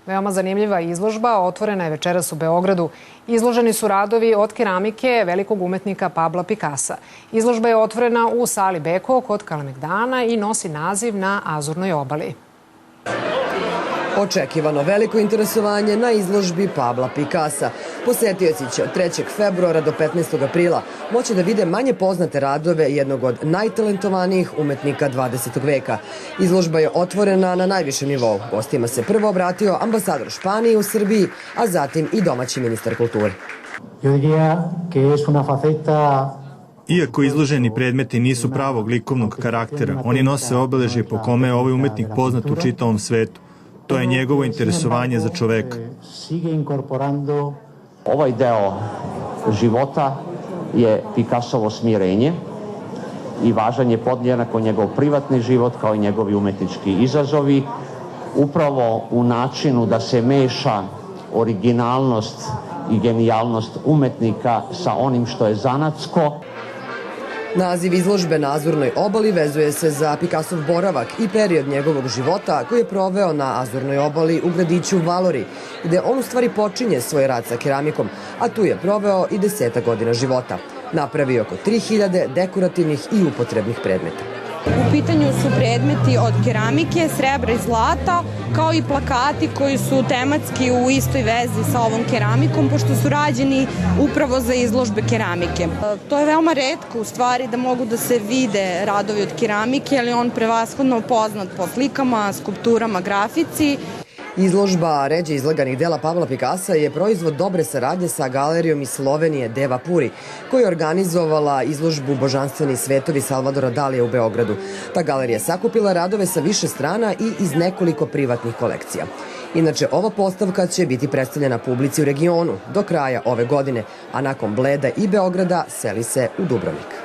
Veoma zanimljiva izložba otvorena je večeras u Beogradu. Izloženi su radovi od keramike velikog umetnika Pabla Pikasa. Izložba je otvorena u sali Beko kod Kalemegdana i nosi naziv Na Azurnoj obali. Očekivano veliko interesovanje na izložbi Pabla Pikasa. Posetioci će od 3. februara do 15. aprila moći da vide manje poznate radove jednog od najtalentovanijih umetnika 20. veka. Izložba je otvorena na najvišem nivou. Gostima se prvo obratio ambasador Španije u Srbiji, a zatim i domaći ministar kulture. Iako izloženi predmeti nisu pravog likovnog karaktera, oni nose obeležje po kome je ovaj umetnik poznat u čitavom svetu. To je njegovo interesovanje za čoveka. Ovaj deo života je Pikasovo smirenje i važan je podjednako njegov privatni život kao i njegovi umetnički izazovi. Upravo u načinu da se meša originalnost i genijalnost umetnika sa onim što je zanatsko. Naziv izložbe Na Azurnoj obali vezuje se za Pikasov boravak i period njegovog života koji je proveo na Azurnoj obali u gradiću Valori, gde on u stvari počinje svoj rad sa keramikom, a tu je proveo i 10 godina života. Napravio oko 3000 dekorativnih i upotrebnih predmeta. U pitanju su predmeti od keramike, srebra i zlata, kao i plakati koji su tematski u istoj vezi sa ovom keramikom, pošto su rađeni upravo za izložbe keramike. To je veoma retko u stvari da mogu da se vide radovi od keramike, ali on prevashodno poznat po slikama, skulpturama, grafici. Izložba ređe izlaganih dela Pabla Pikasa je proizvod dobre saradnje sa galerijom iz Slovenije Deva Puri, koja je organizovala izložbu Božanstveni svetovi Salvadora Dalija u Beogradu. Ta galerija je sakupila radove sa više strana i iz nekoliko privatnih kolekcija. Inače, ova postavka će biti predstavljena publici u regionu do kraja ove godine, a nakon Bleda i Beograda seli se u Dubrovnik.